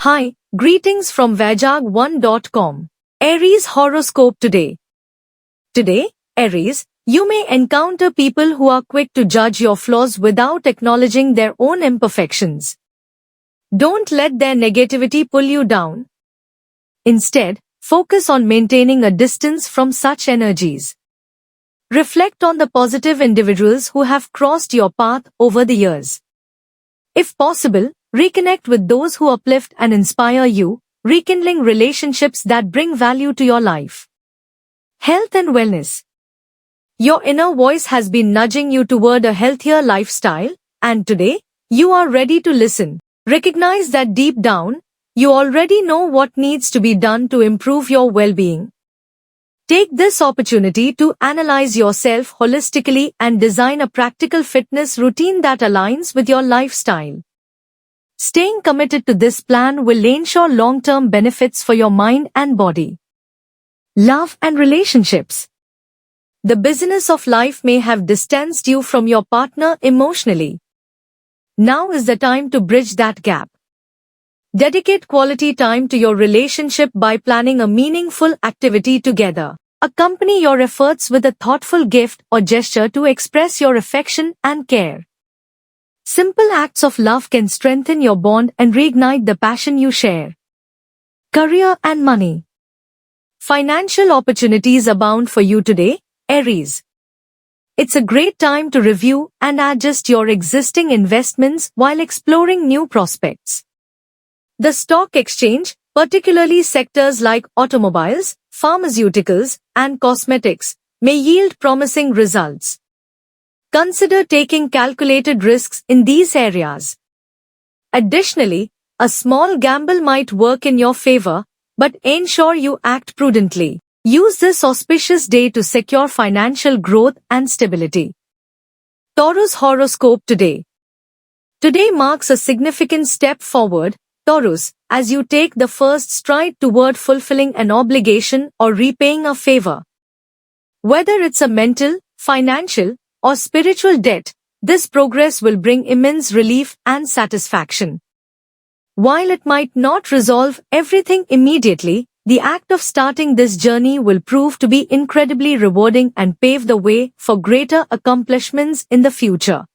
Hi, greetings from Vajag1.com. Aries horoscope today. Today, Aries, you may encounter people who are quick to judge your flaws without acknowledging their own imperfections. Don't let their negativity pull you down. Instead, focus on maintaining a distance from such energies. Reflect on the positive individuals who have crossed your path over the years. If possible, reconnect with those who uplift and inspire you, rekindling relationships that bring value to your life. Health and wellness. Your inner voice has been nudging you toward a healthier lifestyle, and today, you are ready to listen. Recognize that deep down, you already know what needs to be done to improve your well-being. Take this opportunity to analyze yourself holistically and design a practical fitness routine that aligns with your lifestyle. Staying committed to this plan will ensure long-term benefits for your mind and body. Love and relationships. The business of life may have distanced you from your partner emotionally. Now is the time to bridge that gap. Dedicate quality time to your relationship by planning a meaningful activity together. Accompany your efforts with a thoughtful gift or gesture to express your affection and care. Simple acts of love can strengthen your bond and reignite the passion you share. Career and money. Financial opportunities abound for you today, Aries. It's a great time to review and adjust your existing investments while exploring new prospects. The stock exchange, particularly sectors like automobiles, pharmaceuticals, and cosmetics, may yield promising results. Consider taking calculated risks in these areas. Additionally, a small gamble might work in your favor, but ensure you act prudently. Use this auspicious day to secure financial growth and stability. Taurus horoscope today. Today marks a significant step forward, Taurus, as you take the first stride toward fulfilling an obligation or repaying a favor. Whether it's a mental, financial, or spiritual debt, this progress will bring immense relief and satisfaction. While it might not resolve everything immediately, the act of starting this journey will prove to be incredibly rewarding and pave the way for greater accomplishments in the future.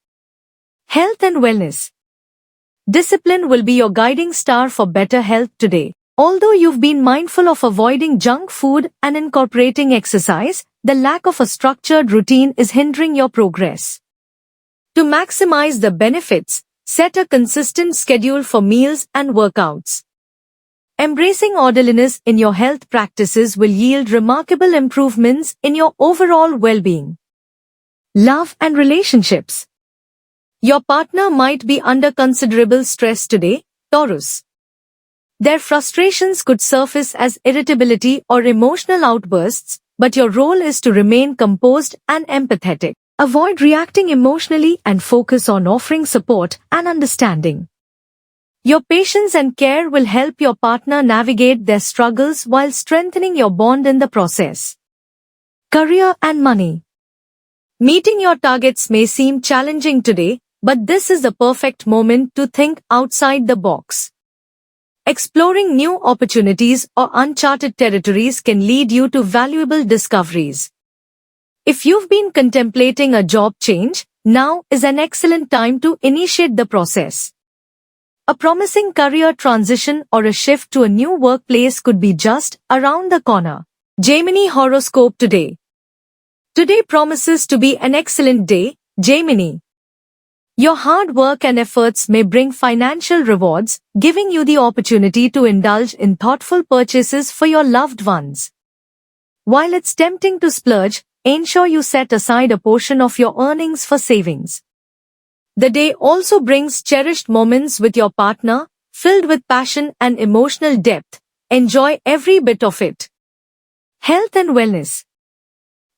Health and wellness. Discipline will be your guiding star for better health today. Although you've been mindful of avoiding junk food and incorporating exercise, the lack of a structured routine is hindering your progress. To maximize the benefits, set a consistent schedule for meals and workouts. Embracing orderliness in your health practices will yield remarkable improvements in your overall well-being. Love and relationships. Your partner might be under considerable stress today, Taurus. Their frustrations could surface as irritability or emotional outbursts, but your role is to remain composed and empathetic. Avoid reacting emotionally and focus on offering support and understanding. Your patience and care will help your partner navigate their struggles while strengthening your bond in the process. Career and money. Meeting your targets may seem challenging today, but this is the perfect moment to think outside the box. Exploring new opportunities or uncharted territories can lead you to valuable discoveries. If you've been contemplating a job change, now is an excellent time to initiate the process. A promising career transition or a shift to a new workplace could be just around the corner. Gemini horoscope today. Today promises to be an excellent day, Gemini. Your hard work and efforts may bring financial rewards, giving you the opportunity to indulge in thoughtful purchases for your loved ones. While it's tempting to splurge, ensure you set aside a portion of your earnings for savings. The day also brings cherished moments with your partner, filled with passion and emotional depth. Enjoy every bit of it. Health and wellness.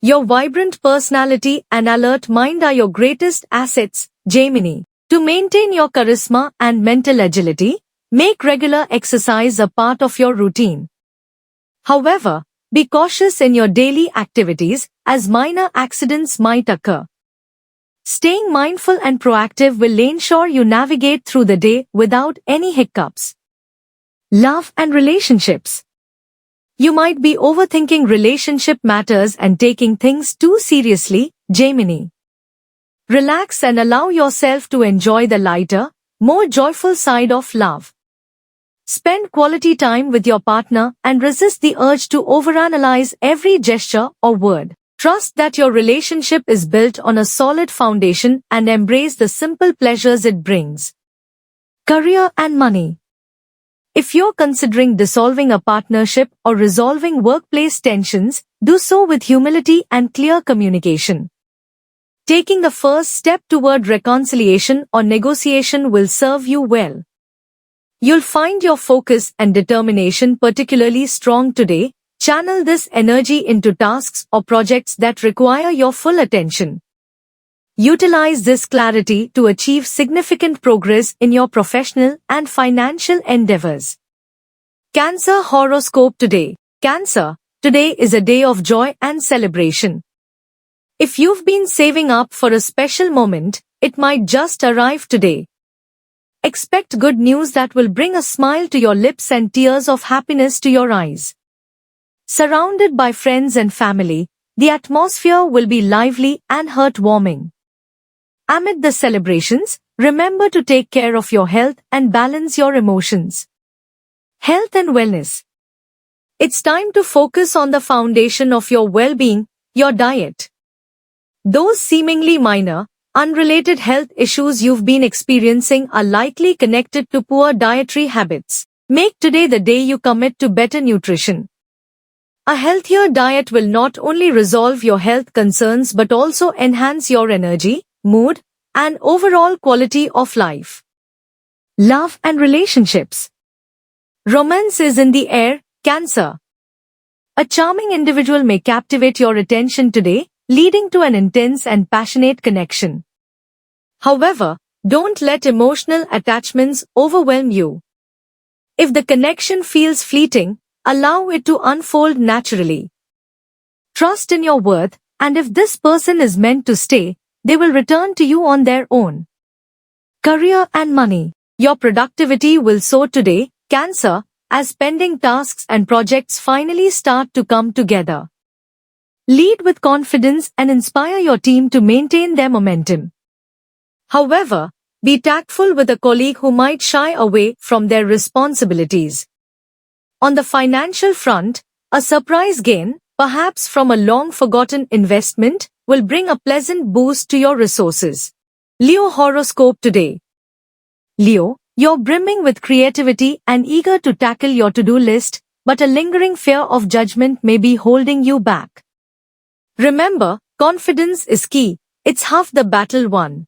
Your vibrant personality and alert mind are your greatest assets, Gemini. To maintain your charisma and mental agility, make regular exercise a part of your routine. However, be cautious in your daily activities, as minor accidents might occur. Staying mindful and proactive will ensure you navigate through the day without any hiccups. Love and relationships. You might be overthinking relationship matters and taking things too seriously, Gemini. Relax and allow yourself to enjoy the lighter, more joyful side of love. Spend quality time with your partner and resist the urge to overanalyze every gesture or word. Trust that your relationship is built on a solid foundation and embrace the simple pleasures it brings. Career and money. If you're considering dissolving a partnership or resolving workplace tensions, do so with humility and clear communication. Taking the first step toward reconciliation or negotiation will serve you well. You'll find your focus and determination particularly strong today. Channel this energy into tasks or projects that require your full attention. Utilize this clarity to achieve significant progress in your professional and financial endeavors. Cancer horoscope today. Cancer, today is a day of joy and celebration. If you've been saving up for a special moment, it might just arrive today. Expect good news that will bring a smile to your lips and tears of happiness to your eyes. Surrounded by friends and family, the atmosphere will be lively and heartwarming. Amid the celebrations, remember to take care of your health and balance your emotions. Health and wellness. It's time to focus on the foundation of your well-being, your diet. Those seemingly minor, unrelated health issues you've been experiencing are likely connected to poor dietary habits. Make today the day you commit to better nutrition. A healthier diet will not only resolve your health concerns but also enhance your energy, mood, and overall quality of life. Love and relationships. Romance is in the air, Cancer. A charming individual may captivate your attention today, leading to an intense and passionate connection. However, don't let emotional attachments overwhelm you. If the connection feels fleeting, allow it to unfold naturally. Trust in your worth, and if this person is meant to stay, they will return to you on their own. Career and money. Your productivity will soar today, Cancer, as pending tasks and projects finally start to come together. Lead with confidence and inspire your team to maintain their momentum. However, be tactful with a colleague who might shy away from their responsibilities. On the financial front, a surprise gain, perhaps from a long-forgotten investment, will bring a pleasant boost to your resources. Leo horoscope today. Leo, you're brimming with creativity and eager to tackle your to-do list, but a lingering fear of judgment may be holding you back. Remember, confidence is key. It's half the battle won.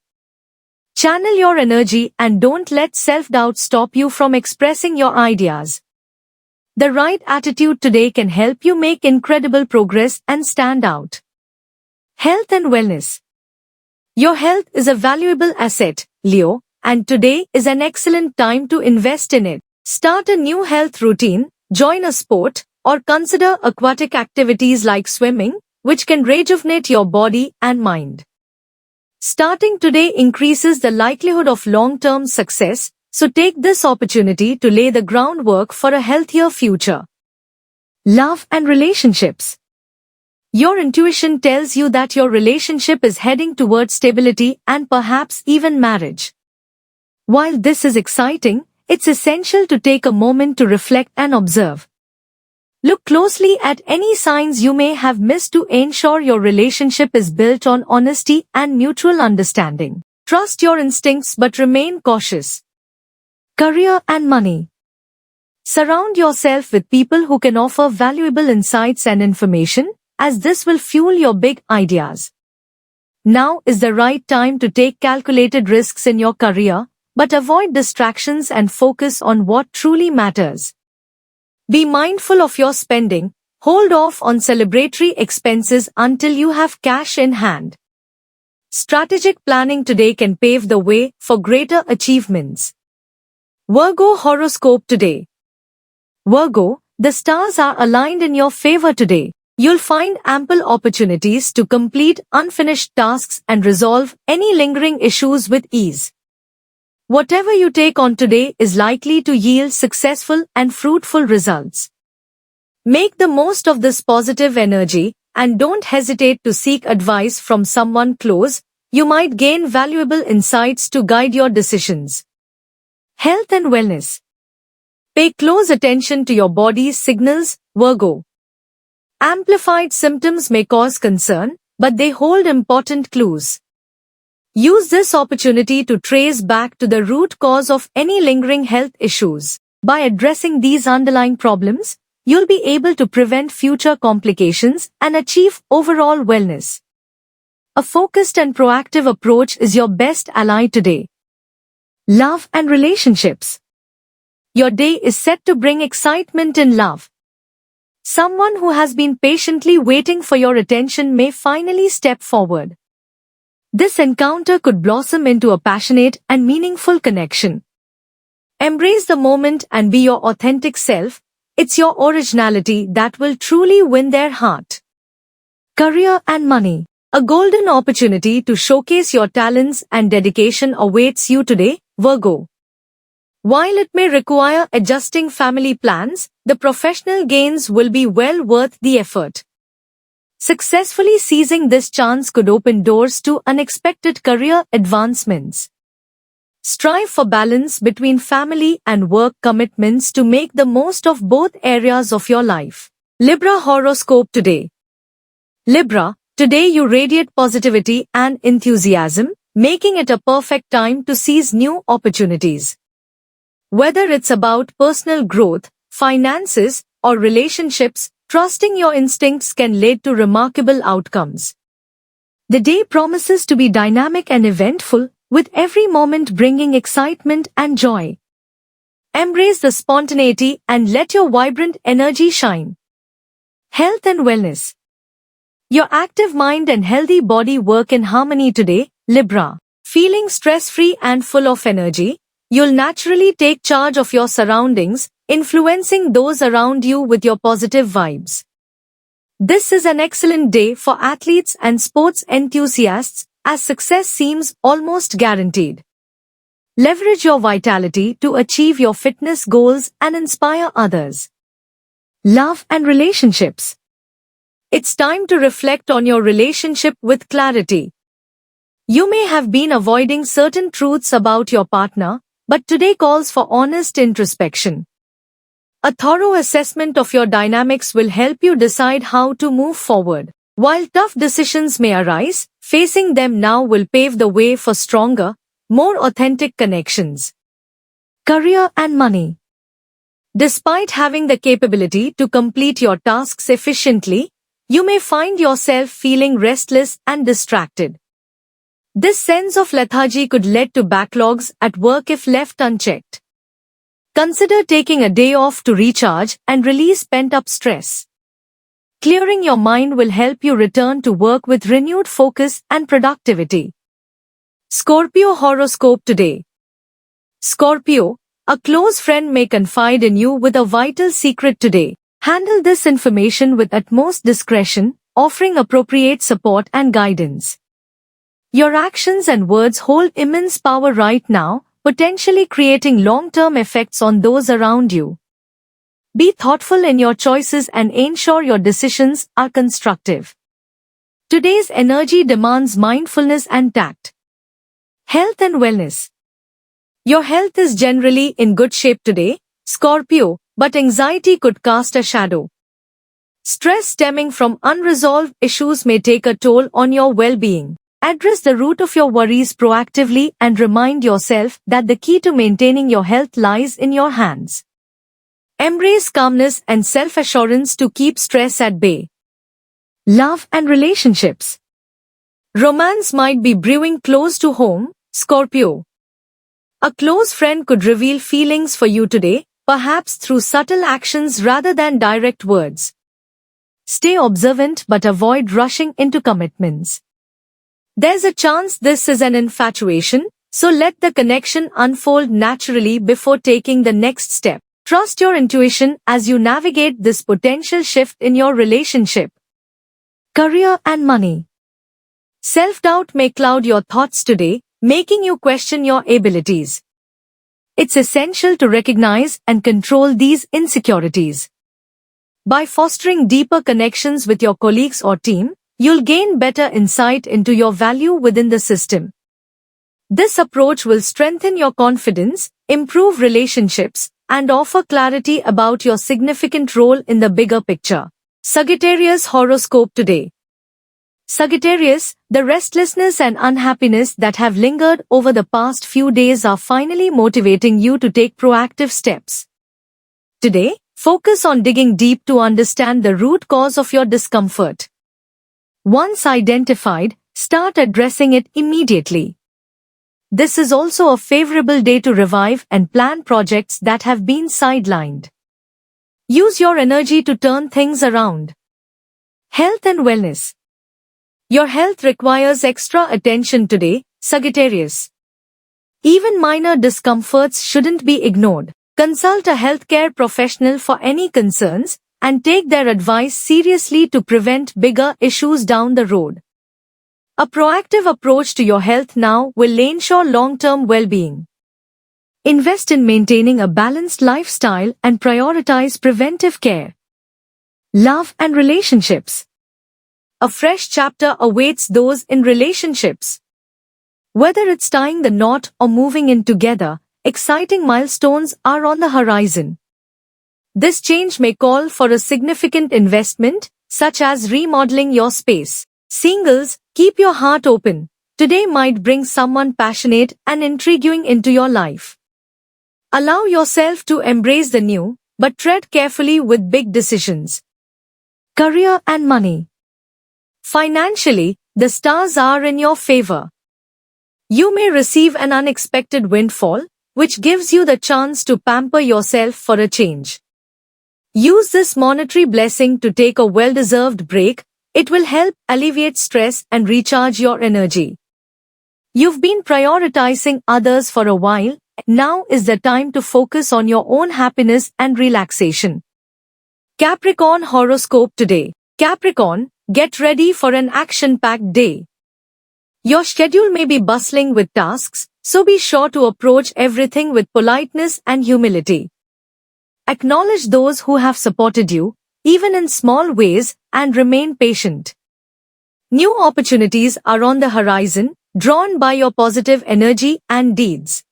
Channel your energy and don't let self-doubt stop you from expressing your ideas. The right attitude today can help you make incredible progress and stand out. Health and wellness. Your health is a valuable asset, Leo, and today is an excellent time to invest in it. Start a new health routine, join a sport, or consider aquatic activities like swimming, which can rejuvenate your body and mind. Starting today increases the likelihood of long-term success, so take this opportunity to lay the groundwork for a healthier future. Love and relationships. Your intuition tells you that your relationship is heading towards stability and perhaps even marriage. While this is exciting, it's essential to take a moment to reflect and observe. Look closely at any signs you may have missed to ensure your relationship is built on honesty and mutual understanding. Trust your instincts but remain cautious. Career and money. Surround yourself with people who can offer valuable insights and information, as this will fuel your big ideas. Now is the right time to take calculated risks in your career, but avoid distractions and focus on what truly matters. Be mindful of your spending, hold off on celebratory expenses until you have cash in hand. Strategic planning today can pave the way for greater achievements. Virgo horoscope today. Virgo, the stars are aligned in your favor today. You'll find ample opportunities to complete unfinished tasks and resolve any lingering issues with ease. Whatever you take on today is likely to yield successful and fruitful results. Make the most of this positive energy and don't hesitate to seek advice from someone close. You might gain valuable insights to guide your decisions. Health and wellness. Pay close attention to your body's signals, Virgo. Amplified symptoms may cause concern, but they hold important clues. Use this opportunity to trace back to the root cause of any lingering health issues. By addressing these underlying problems, you'll be able to prevent future complications and achieve overall wellness. A focused and proactive approach is your best ally today. Love and relationships. Your day is set to bring excitement in love. Someone who has been patiently waiting for your attention may finally step forward. This encounter could blossom into a passionate and meaningful connection. Embrace the moment and be your authentic self. It's your originality that will truly win their heart. Career and money. A golden opportunity to showcase your talents and dedication awaits you today, Virgo. While it may require adjusting family plans, the professional gains will be well worth the effort. Successfully seizing this chance could open doors to unexpected career advancements. Strive for balance between family and work commitments to make the most of both areas of your life. Libra horoscope today. Libra, today you radiate positivity and enthusiasm, making it a perfect time to seize new opportunities. Whether it's about personal growth, finances, or relationships, trusting your instincts can lead to remarkable outcomes. The day promises to be dynamic and eventful, with every moment bringing excitement and joy. Embrace the spontaneity and let your vibrant energy shine. Health and wellness. Your active mind and healthy body work in harmony today, Libra. Feeling stress-free and full of energy, you'll naturally take charge of your surroundings, influencing those around you with your positive vibes. This is an excellent day for athletes and sports enthusiasts, as success seems almost guaranteed. Leverage your vitality to achieve your fitness goals and inspire others. Love and relationships. It's time to reflect on your relationship with clarity. You may have been avoiding certain truths about your partner, but today calls for honest introspection. A thorough assessment of your dynamics will help you decide how to move forward. While tough decisions may arise, facing them now will pave the way for stronger, more authentic connections. Career and money. Despite having the capability to complete your tasks efficiently, you may find yourself feeling restless and distracted. This sense of lethargy could lead to backlogs at work if left unchecked. Consider taking a day off to recharge and release pent-up stress. Clearing your mind will help you return to work with renewed focus and productivity. Scorpio horoscope today. Scorpio, a close friend may confide in you with a vital secret today. Handle this information with utmost discretion, offering appropriate support and guidance. Your actions and words hold immense power right now, potentially creating long-term effects on those around you. Be thoughtful in your choices and ensure your decisions are constructive. Today's energy demands mindfulness and tact. Health and wellness. Your health is generally in good shape today, Scorpio, but anxiety could cast a shadow. Stress stemming from unresolved issues may take a toll on your well-being. Address the root of your worries proactively and remind yourself that the key to maintaining your health lies in your hands. Embrace calmness and self-assurance to keep stress at bay. Love and relationships. Romance might be brewing close to home, Scorpio. A close friend could reveal feelings for you today, perhaps through subtle actions rather than direct words. Stay observant but avoid rushing into commitments. There's a chance this is an infatuation, so let the connection unfold naturally before taking the next step. Trust your intuition as you navigate this potential shift in your relationship. Career and money. Self-doubt may cloud your thoughts today, making you question your abilities. It's essential to recognize and control these insecurities. By fostering deeper connections with your colleagues or team, you'll gain better insight into your value within the system. This approach will strengthen your confidence, improve relationships, and offer clarity about your significant role in the bigger picture. Sagittarius horoscope today. Sagittarius, the restlessness and unhappiness that have lingered over the past few days are finally motivating you to take proactive steps. Today, focus on digging deep to understand the root cause of your discomfort. Once identified, start addressing it immediately. This is also a favorable day to revive and plan projects that have been sidelined. Use your energy to turn things around. Health and wellness. Your health requires extra attention today, Sagittarius. Even minor discomforts shouldn't be ignored. Consult a healthcare professional for any concerns and take their advice seriously to prevent bigger issues down the road. A proactive approach to your health now will ensure long-term well-being. Invest in maintaining a balanced lifestyle and prioritize preventive care. Love and relationships. A fresh chapter awaits those in relationships. Whether it's tying the knot or moving in together, exciting milestones are on the horizon. This change may call for a significant investment, such as remodeling your space. Singles, keep your heart open. Today might bring someone passionate and intriguing into your life. Allow yourself to embrace the new, but tread carefully with big decisions. Career and money. Financially, the stars are in your favor. You may receive an unexpected windfall, which gives you the chance to pamper yourself for a change. Use this monetary blessing to take a well-deserved break. It will help alleviate stress and recharge your energy. You've been prioritizing others for a while. Now is the time to focus on your own happiness and relaxation. Capricorn horoscope today. Capricorn, get ready for an action-packed day. Your schedule may be bustling with tasks, so be sure to approach everything with politeness and humility. Acknowledge those who have supported you, even in small ways, and remain patient. New opportunities are on the horizon, drawn by your positive energy and deeds.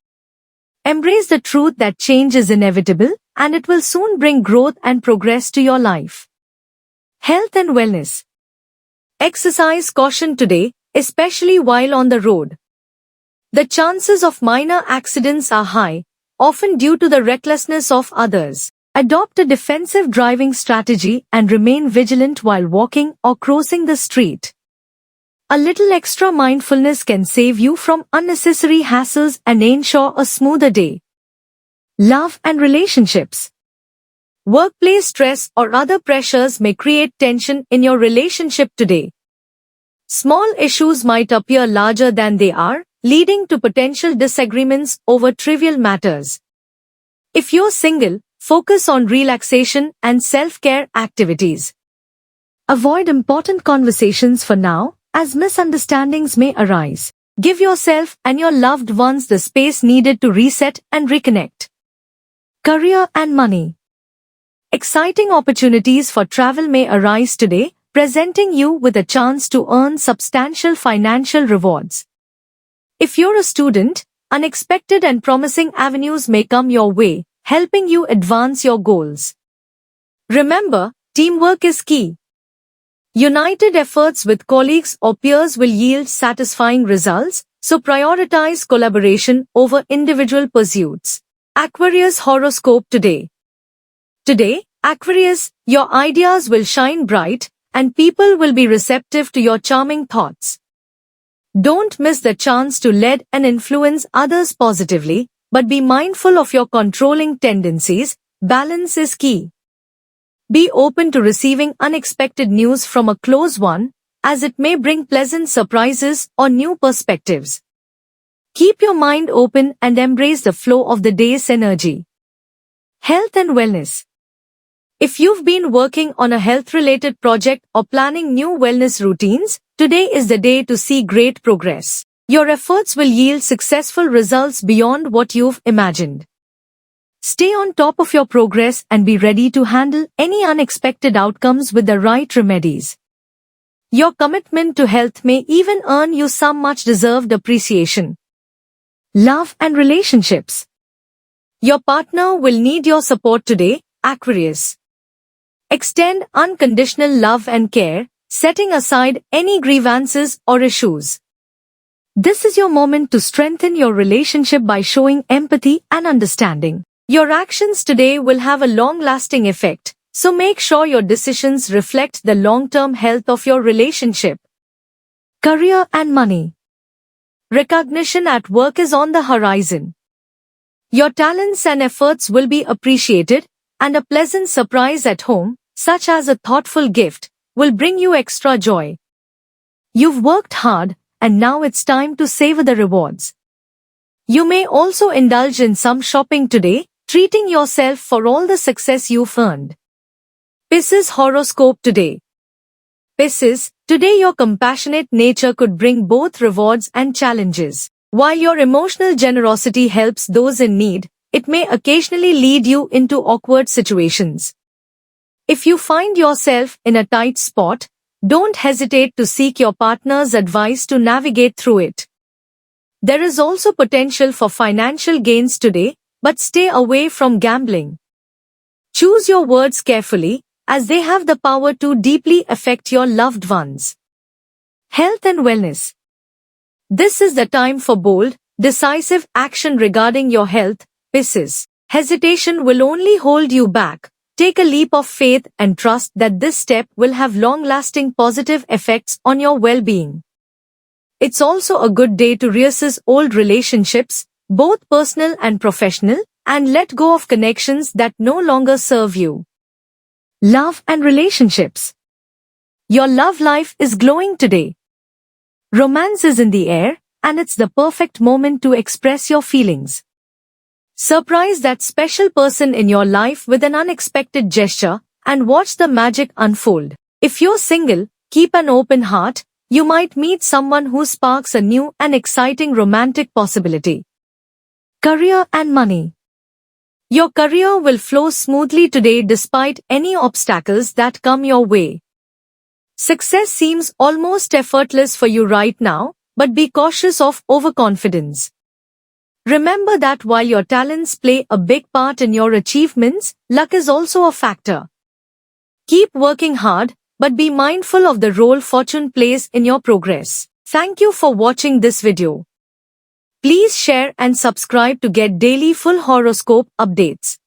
Embrace the truth that change is inevitable, and it will soon bring growth and progress to your life. Health and wellness. Exercise caution today, especially while on the road. The chances of minor accidents are high, often due to the recklessness of others. Adopt a defensive driving strategy and remain vigilant while walking or crossing the street. A little extra mindfulness can save you from unnecessary hassles and ensure a smoother day. Love and relationships. Workplace stress or other pressures may create tension in your relationship today. Small issues might appear larger than they are, leading to potential disagreements over trivial matters. If you're single, focus on relaxation and self-care activities. Avoid important conversations for now, as misunderstandings may arise. Give yourself and your loved ones the space needed to reset and reconnect. Career and money. Exciting opportunities for travel may arise today, presenting you with a chance to earn substantial financial rewards. If you're a student, unexpected and promising avenues may come your way, helping you advance your goals. Remember, teamwork is key. United efforts with colleagues or peers will yield satisfying results, so prioritize collaboration over individual pursuits. Aquarius horoscope today. Today, Aquarius, your ideas will shine bright, and people will be receptive to your charming thoughts. Don't miss the chance to lead and influence others positively, but be mindful of your controlling tendencies. Balance is key. Be open to receiving unexpected news from a close one, as it may bring pleasant surprises or new perspectives. Keep your mind open and embrace the flow of the day's energy. Health and wellness. If you've been working on a health-related project or planning new wellness routines, today is the day to see great progress. Your efforts will yield successful results beyond what you've imagined. Stay on top of your progress and be ready to handle any unexpected outcomes with the right remedies. Your commitment to health may even earn you some much-deserved appreciation. Love and relationships. Your partner will need your support today, Aquarius. Extend unconditional love and care, setting aside any grievances or issues. This is your moment to strengthen your relationship by showing empathy and understanding. Your actions today will have a long-lasting effect, so make sure your decisions reflect the long-term health of your relationship. Career and money. Recognition at work is on the horizon. Your talents and efforts will be appreciated, and a pleasant surprise at home, such as a thoughtful gift, will bring you extra joy. You've worked hard, and now it's time to savor the rewards. You may also indulge in some shopping today, treating yourself for all the success you've earned. Pisces horoscope today. Pisces, today your compassionate nature could bring both rewards and challenges. While your emotional generosity helps those in need, it may occasionally lead you into awkward situations. If you find yourself in a tight spot, don't hesitate to seek your partner's advice to navigate through it. There is also potential for financial gains today, but stay away from gambling. Choose your words carefully, as they have the power to deeply affect your loved ones. Health and wellness. This is the time for bold, decisive action regarding your health, Pisces. Hesitation will only hold you back. Take a leap of faith and trust that this step will have long-lasting positive effects on your well-being. It's also a good day to reassess old relationships, both personal and professional, and let go of connections that no longer serve you. Love and relationships. Your love life is glowing today. Romance is in the air, and it's the perfect moment to express your feelings. Surprise that special person in your life with an unexpected gesture, and watch the magic unfold. If you're single, keep an open heart. You might meet someone who sparks a new and exciting romantic possibility. Career and money. Your career will flow smoothly today despite any obstacles that come your way. Success seems almost effortless for you right now, but be cautious of overconfidence. Remember that while your talents play a big part in your achievements, luck is also a factor. Keep working hard, but be mindful of the role fortune plays in your progress. Thank you for watching this video. Please share and subscribe to get daily full horoscope updates.